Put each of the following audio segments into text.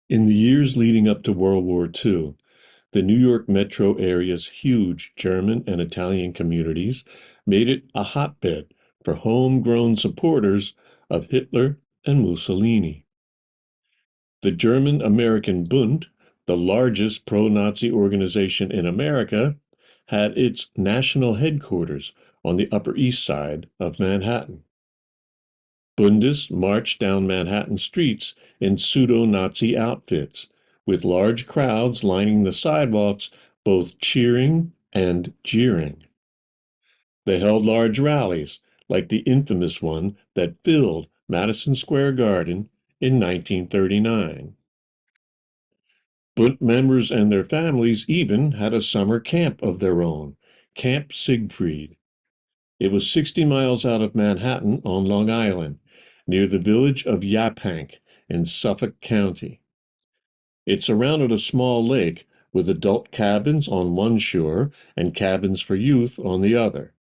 In the years leading up to World War II, the New York metro area's huge German and Italian communities made it a hotbed for homegrown supporters of Hitler and Mussolini. The German American Bund, the largest pro-Nazi organization in America, had its national headquarters on the Upper East Side of Manhattan. Bundists marched down Manhattan streets in pseudo-Nazi outfits, with large crowds lining the sidewalks, both cheering and jeering. They held large rallies, like the infamous one that filled Madison Square Garden in 1939. Bund members and their families even had a summer camp of their own, Camp Siegfried. It was 60 miles out of Manhattan on Long Island, near the village of Yaphank in Suffolk County. It surrounded a small lake with adult cabins on one shore and cabins for youth on the other.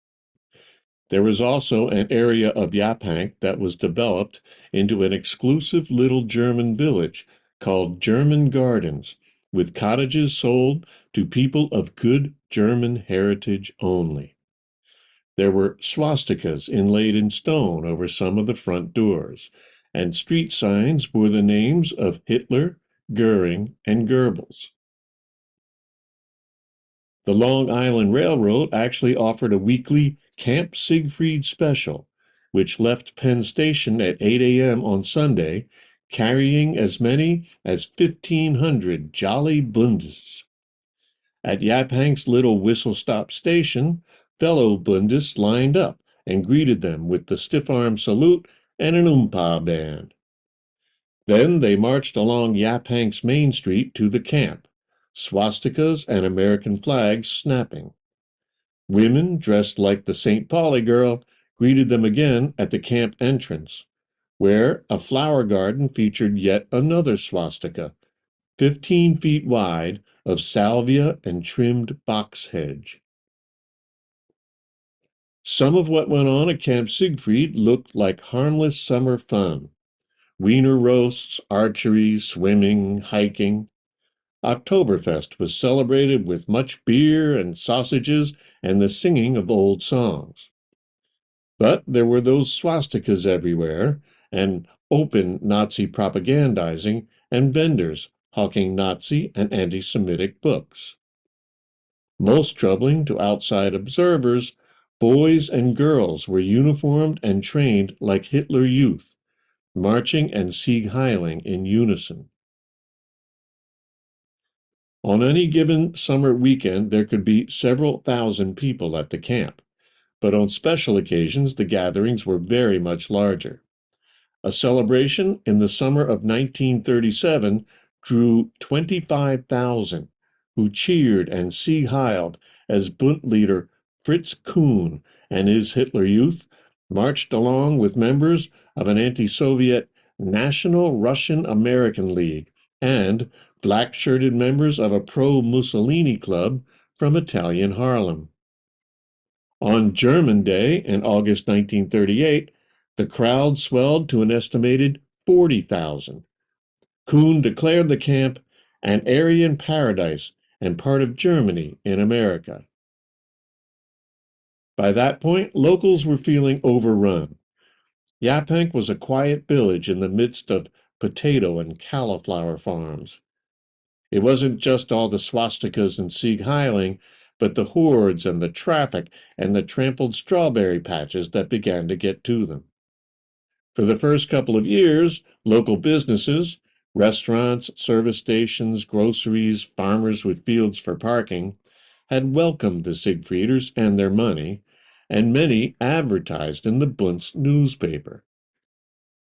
There was also an area of Yaphank that was developed into an exclusive little German village called German Gardens, with cottages sold to people of good German heritage only. There were swastikas inlaid in stone over some of the front doors, and street signs bore the names of Hitler, Goering, and Goebbels. The Long Island Railroad actually offered a weekly Camp Siegfried special, which left Penn Station at 8 a.m. on Sunday, carrying as many as 1,500 jolly Bundists. At Yaphank's little whistle-stop station, fellow Bundists lined up and greeted them with the stiff-arm salute and an oompa band. Then they marched along Yaphank's main street to the camp, swastikas and American flags snapping. Women dressed like the St. Pauli girl greeted them again at the camp entrance, where a flower garden featured yet another swastika, 15 feet wide, of salvia and trimmed box hedge. Some of what went on at Camp Siegfried looked like harmless summer fun. Wiener roasts, archery, swimming, hiking. Oktoberfest was celebrated with much beer and sausages and the singing of old songs. But there were those swastikas everywhere, and open Nazi propagandizing, and vendors hawking Nazi and anti-Semitic books. Most troubling to outside observers, boys and girls were uniformed and trained like Hitler Youth, marching and Sieg Heiling in unison. On any given summer weekend, there could be several thousand people at the camp, but on special occasions, the gatherings were very much larger. A celebration in the summer of 1937 drew 25,000, who cheered and Sieg Heiled as Bund leader Fritz Kuhn and his Hitler Youth marched along with members of an anti-Soviet National Russian American League and black-shirted members of a pro-Mussolini club from Italian Harlem. On German Day in August 1938, the crowd swelled to an estimated 40,000. Kuhn declared the camp an Aryan paradise and part of Germany in America. By that point, locals were feeling overrun. Yaphank was a quiet village in the midst of potato and cauliflower farms. It wasn't just all the swastikas and Sieg Heiling, but the hordes and the traffic and the trampled strawberry patches that began to get to them. For the first couple of years, local businesses, restaurants, service stations, groceries, farmers with fields for parking, had welcomed the Siegfrieders and their money, and many advertised in the Bund's newspaper.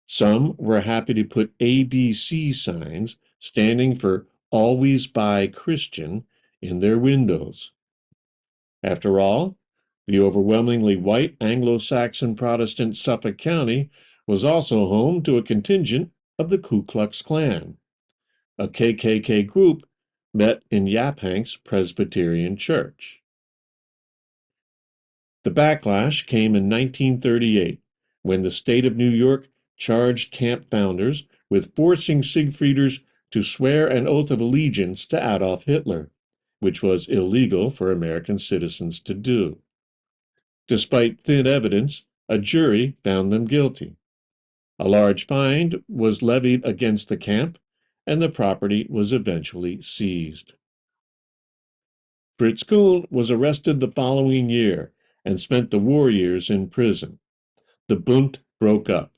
Some were happy to put ABC signs standing for Always Buy Christian in their windows. After all, the overwhelmingly white Anglo-Saxon Protestant Suffolk County was also home to a contingent of the Ku Klux Klan. A KKK group met in Yaphank's Presbyterian Church. The backlash came in 1938, when the state of New York charged camp founders with forcing Siegfrieders to swear an oath of allegiance to Adolf Hitler, which was illegal for American citizens to do. Despite thin evidence, a jury found them guilty. A large fine was levied against the camp, and the property was eventually seized. Fritz Kuhn was arrested the following year and spent the war years in prison. The Bund broke up.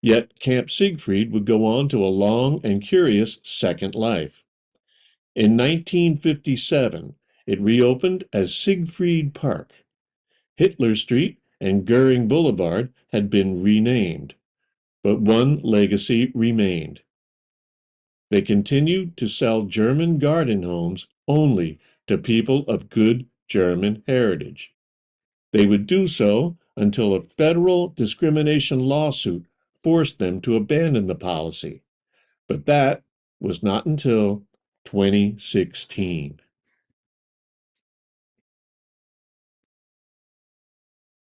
Yet Camp Siegfried would go on to a long and curious second life. In 1957, it reopened as Siegfried Park. Hitler Street and Goering Boulevard had been renamed, but one legacy remained. They continued to sell German garden homes only to people of good German heritage. They would do so until a federal discrimination lawsuit forced them to abandon the policy. But that was not until 2016.